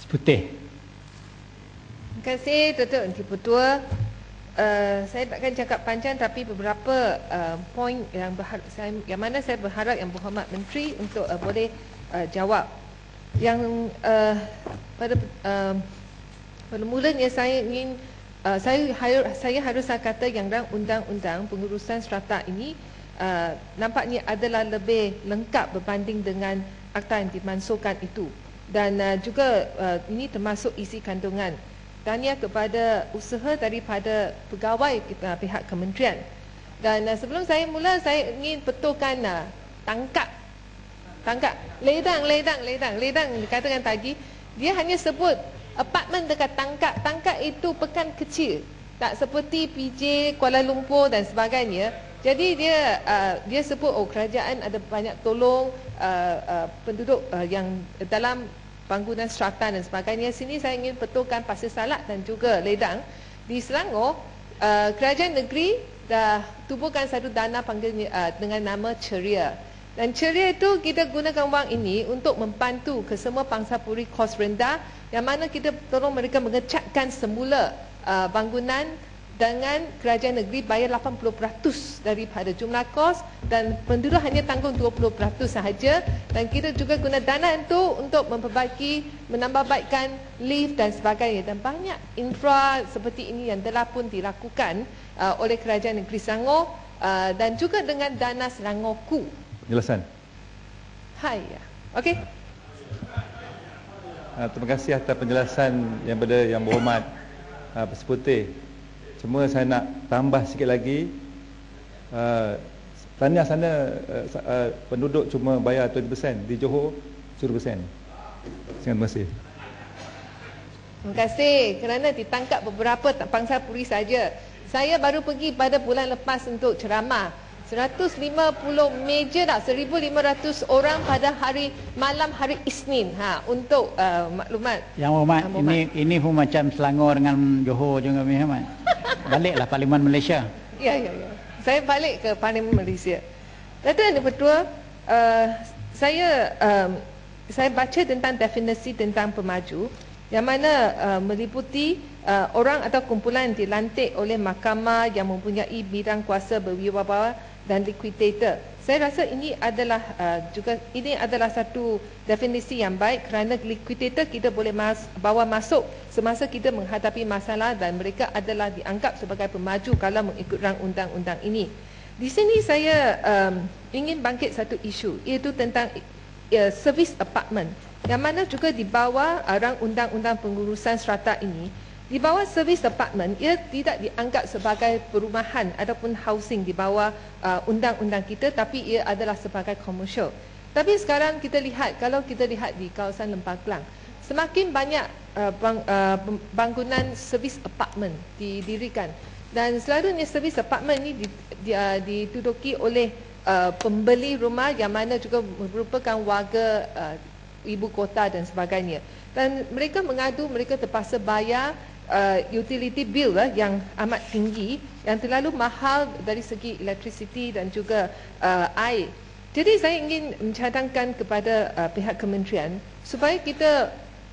Putih. Terima kasih Datuk Menteri Pertua. Saya takkan cakap panjang, tapi beberapa poin yang mana saya berharap Yang Berhormat Menteri untuk boleh jawab. Yang pada mulanya saya ingin saya harus kata yang undang-undang pengurusan strata ini nampaknya adalah lebih lengkap berbanding dengan akta yang dimansuhkan itu, dan juga ini termasuk isi kandungan. Tahniah kepada usaha daripada pegawai pihak kementerian. Dan sebelum saya mula, saya ingin betulkan tangkap ledang dikatakan tadi, dia hanya sebut apartmen dekat tangkap itu pekan kecil, tak seperti PJ Kuala Lumpur dan sebagainya. Jadi dia sebut kerajaan ada banyak tolong penduduk yang dalam bangunan strata dan sebagainya. Sini saya ingin betulkan Pasir Salak dan juga Ledang. Di Selangor, kerajaan negeri dah tubuhkan satu dana panggil dengan nama Ceria. Dan Ceria itu kita gunakan wang ini untuk membantu ke semua pangsapuri kos rendah, yang mana kita tolong mereka mengecatkan semula bangunan dengan kerajaan negeri bayar 80% daripada jumlah kos, dan penduduk hanya tanggung 20% sahaja. Dan kita juga guna dana itu untuk memperbaiki, menambah baikkan lift dan sebagainya. Dan banyak infra seperti ini yang telah pun dilakukan oleh kerajaan negeri Selangor, dan juga dengan dana Selangorku. Jelasan. Hai. Okey. Terima kasih atas penjelasan Yang Berhormat Pasir Putih. Cuma saya nak tambah sikit lagi. Tahniah sana penduduk cuma bayar 20%, di Johor 10%. Terima kasih. Terima kasih kerana ditangkap beberapa pangsapuri saja. Saya baru pergi pada bulan lepas untuk ceramah. 150 meja tak, 1,500 orang pada malam hari Isnin. Untuk maklumat. Yang Berhormat, ini pun macam Selangor dengan Johor juga, Berhormat. Baliklah Parlimen Malaysia. Ya. Saya balik ke Parlimen Malaysia. Datuk Yang Pertua, saya baca tentang definisi tentang pemaju, yang mana meliputi orang atau kumpulan yang dilantik oleh mahkamah yang mempunyai bidang kuasa berwibawa dan liquidator. Saya rasa ini adalah satu definisi yang baik, kerana liquidator kita boleh bawa masuk semasa kita menghadapi masalah, dan mereka adalah dianggap sebagai pemaju kalau mengikut rang undang-undang ini. Di sini saya ingin bangkit satu isu, iaitu tentang servis apartmen, yang mana juga di bawah rang undang-undang pengurusan strata ini. Di bawah servis apartmen, ia tidak dianggap sebagai perumahan ataupun housing di bawah undang-undang kita, tapi ia adalah sebagai komersial. Tapi sekarang kita lihat, kalau kita lihat di kawasan Lempah Kelang, semakin banyak bangunan servis apartmen didirikan, dan selalunya servis apartmen ini dituduki oleh pembeli rumah yang mana juga merupakan warga ibu kota dan sebagainya. Dan mereka mengadu mereka terpaksa bayar utility bill yang amat tinggi, yang terlalu mahal dari segi elektrisiti dan juga air. Jadi saya ingin mencadangkan kepada pihak kementerian supaya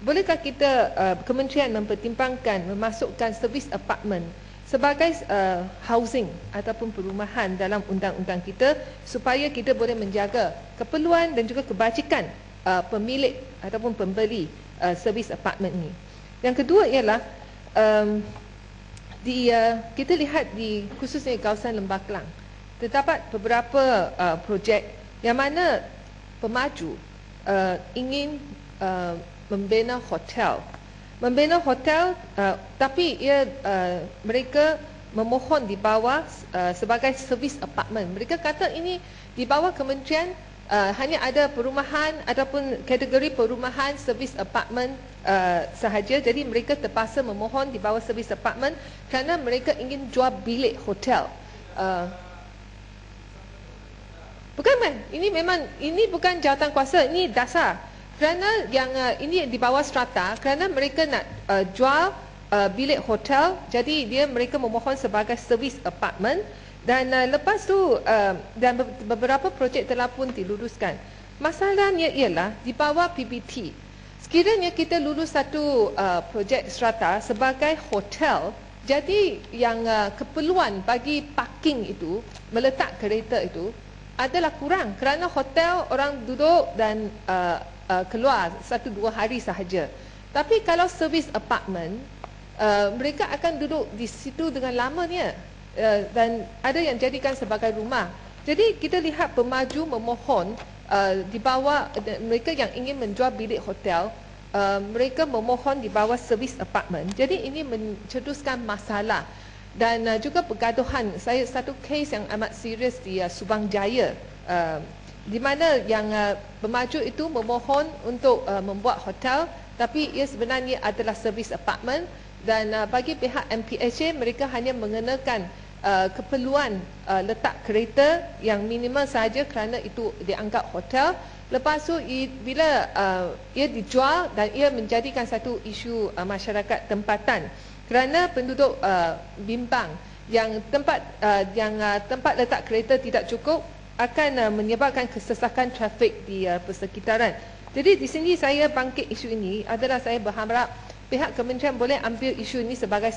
bolehkah kita kementerian mempertimbangkan memasukkan servis apartmen sebagai housing ataupun perumahan dalam undang-undang kita, supaya kita boleh menjaga keperluan dan juga kebajikan pemilik ataupun pembeli servis apartmen ini. Yang kedua ialah kita lihat di khususnya kawasan Lembah Kelang, terdapat beberapa projek yang mana pemaju ingin membina hotel, tapi mereka memohon di bawah sebagai servis apartmen. Mereka kata ini di bawah kementerian hanya ada perumahan ataupun kategori perumahan servis apartmen sahaja. Jadi mereka terpaksa memohon di bawah servis apartmen kerana mereka ingin jual bilik hotel. Bukan kan? Ini bukan jawatan kuasa, ini dasar. Kerana yang ini di bawah strata, kerana mereka nak jual bilik hotel, jadi mereka memohon sebagai servis apartmen. Dan lepas tu dan beberapa projek telah pun diluruskan. Masalahnya ialah di bawah PBT. Sekiranya kita lulus satu projek strata sebagai hotel, jadi yang keperluan bagi parking itu, meletak kereta itu adalah kurang kerana hotel orang duduk dan keluar 1-2 hari sahaja. Tapi kalau servis apartment, mereka akan duduk di situ dengan lamanya dan ada yang jadikan sebagai rumah. Jadi kita lihat pemaju memohon di bawah mereka yang ingin menjual bilik hotel, mereka memohon di bawah servis apartment. Jadi ini mencetuskan masalah dan juga pergaduhan. Saya satu kes yang amat serius di Subang Jaya, di mana yang pemaju itu memohon untuk membuat hotel, tapi ia sebenarnya adalah servis apartment. Dan bagi pihak MPHA, mereka hanya mengenakan keperluan letak kereta yang minimal saja kerana itu dianggap hotel. Lepas tu bila ia dijual dan ia menjadikan satu isu masyarakat tempatan kerana penduduk bimbang yang tempat letak kereta tidak cukup akan menyebabkan kesesakan trafik di persekitaran. Jadi di sini saya bangkit isu ini adalah saya berharap pihak kementerian boleh ambil isu ini sebagai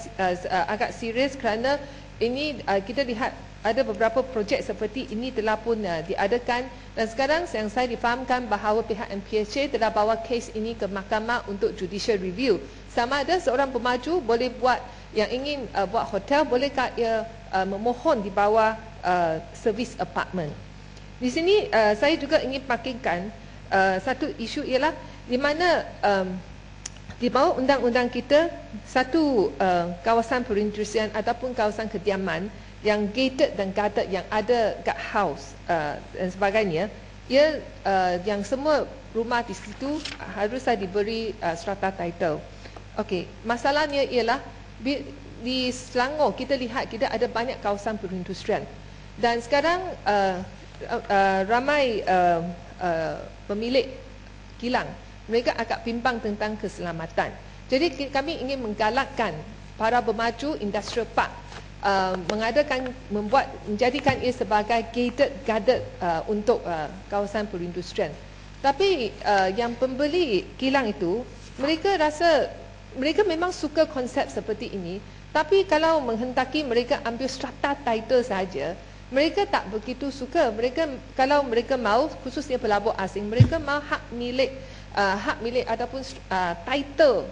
agak serius kerana ini kita lihat ada beberapa projek seperti ini telah pun diadakan dan sekarang yang saya difahamkan bahawa pihak MPHA telah bawa kes ini ke mahkamah untuk judicial review. Sama ada seorang pemaju boleh buat yang ingin buat hotel, bolehkah ia memohon di bawah servis apartment. Di sini saya juga ingin pakingkan satu isu ialah di mana di bawah undang-undang kita satu kawasan perindustrian ataupun kawasan kediaman yang gated dan guarded yang ada guard house dan sebagainya, ia yang semua rumah di situ haruslah diberi strata title. Okey, masalahnya ialah di Selangor kita lihat kita ada banyak kawasan perindustrian dan sekarang ramai pemilik kilang mereka agak bimbang tentang keselamatan. Jadi kami ingin menggalakkan para pemaju industrial park menjadikan ia sebagai gated guarded untuk kawasan perindustrian. Tapi yang pembeli kilang itu mereka rasa mereka memang suka konsep seperti ini, tapi kalau menghendaki mereka ambil strata title saja, mereka tak begitu suka. Kalau mereka mahu, khususnya pelabur asing, mereka mahu hak milik ataupun title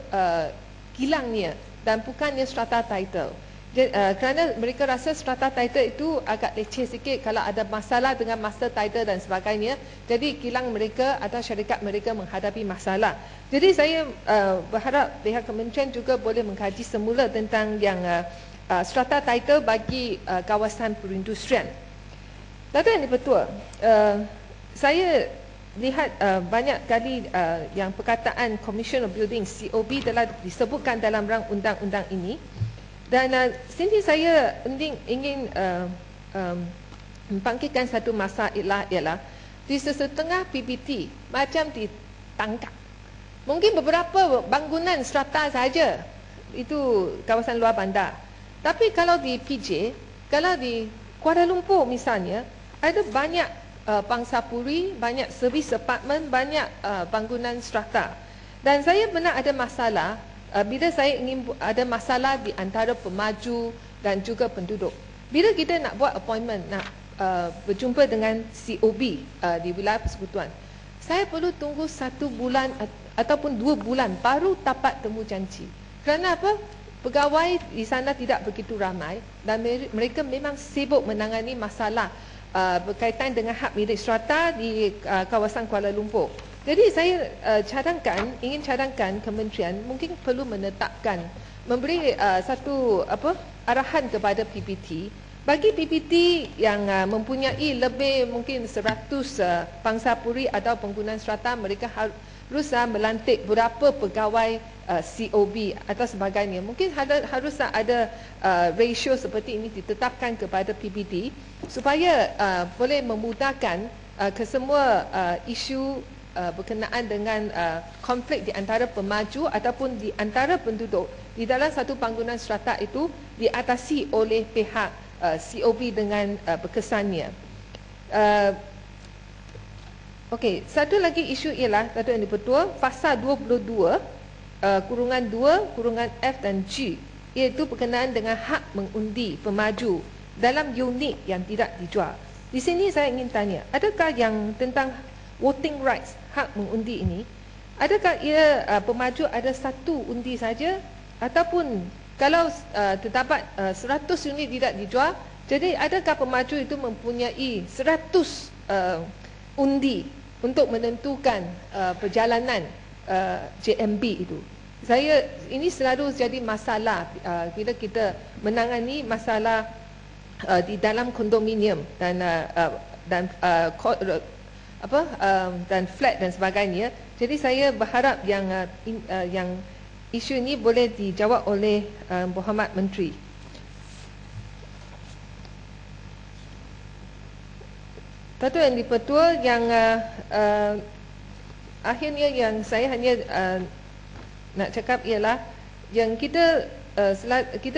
kilangnya dan bukannya strata title. Kerana mereka rasa strata title itu agak leceh sikit kalau ada masalah dengan master title dan sebagainya. Jadi kilang mereka atau syarikat mereka menghadapi masalah. Jadi saya berharap pihak kementerian juga boleh mengkaji semula tentang yang strata title bagi kawasan perindustrian. Dato' Yang Di-Pertua, saya lihat banyak kali yang perkataan Commission of Building COB telah disebutkan dalam rang undang-undang ini dan sini saya ingin membangkitkan satu masalah ialah di sesetengah PBT macam ditangkap. Mungkin beberapa bangunan strata saja itu kawasan luar bandar. Tapi kalau di PJ, kalau di Kuala Lumpur misalnya, ada banyak pangsapuri, banyak servis apartmen, banyak bangunan strata. Dan saya pernah ada masalah bila saya ingin ada masalah di antara pemaju dan juga penduduk. Bila kita nak buat appointment, nak berjumpa dengan COB di wilayah persekutuan, saya perlu tunggu 1 bulan ataupun 2 bulan baru dapat temu janji. Kerana apa? Pegawai di sana tidak begitu ramai dan mereka memang sibuk menangani masalah berkaitan dengan hak milik strata di kawasan Kuala Lumpur. Jadi saya ingin cadangkan kementerian mungkin perlu menetapkan, memberi satu arahan kepada PPT. Bagi PPT yang mempunyai lebih mungkin 100 pangsapuri atau penggunaan strata, mereka harus melantik berapa pegawai COB atau sebagainya. Mungkin harus ada ratio seperti ini ditetapkan kepada PPT supaya boleh memudahkan kesemua isu berkenaan dengan konflik di antara pemaju ataupun di antara penduduk di dalam satu bangunan strata itu diatasi oleh pihak COB dengan berkesannya. Okey, satu lagi isu ialah Datuk Yang di-Pertua, Fasa 22 kurungan 2 kurungan F dan G, iaitu berkenaan dengan hak mengundi pemaju dalam unit yang tidak dijual. Di sini saya ingin tanya, adakah yang tentang voting rights, hak mengundi ini, adakah ia pemaju ada satu undi saja, ataupun kalau terdapat 100 unit tidak dijual, jadi adakah pemaju itu mempunyai 100 undi untuk menentukan perjalanan JMB itu? Ini selalu jadi masalah bila kita menangani masalah di dalam kondominium dan flat dan sebagainya. Jadi saya berharap yang isu ini boleh dijawab oleh Berhormat Menteri. Datuk Yang di-Pertua, yang akhirnya yang saya hanya nak cakap ialah yang kita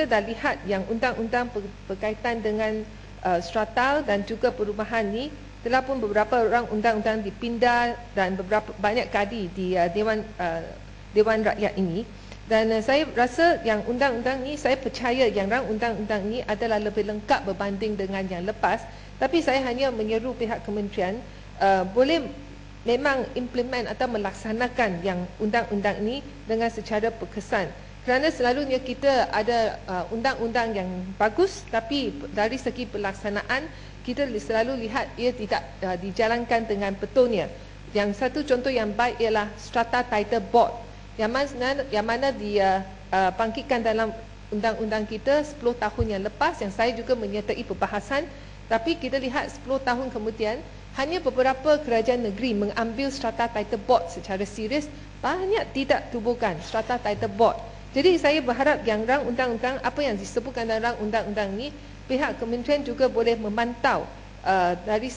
dah lihat yang undang-undang berkaitan dengan strata dan juga perumahan ni, telah pun beberapa orang undang-undang dipindah dan banyak kali di Dewan Rakyat ini. Dan saya rasa yang undang-undang ni, saya percaya yang rang undang-undang ni adalah lebih lengkap berbanding dengan yang lepas. Tapi saya hanya menyeru pihak kementerian boleh memang implement atau melaksanakan yang undang-undang ini dengan secara berkesan. Kerana selalunya kita ada undang-undang yang bagus, tapi dari segi pelaksanaan kita selalu lihat ia tidak dijalankan dengan betulnya. Yang satu contoh yang baik ialah Strata Title Board, yang mana dia bangkitkan dalam undang-undang kita 10 tahun yang lepas, yang saya juga menyertai perbahasan. Tapi kita lihat 10 tahun kemudian, hanya beberapa kerajaan negeri mengambil Strata Title Board secara serius, banyak tidak tubuhkan Strata Title Board. Jadi saya berharap yang rang undang-undang, apa yang disebutkan dalam rang undang-undang ini, pihak kementerian juga boleh memantau dari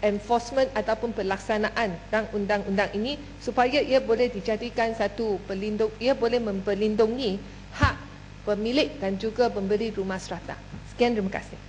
enforcement ataupun pelaksanaan rang undang-undang ini, supaya ia boleh dijadikan satu pelindung, ia boleh melindungi hak pemilik dan juga pemberi rumah strata. Sekian, terima kasih.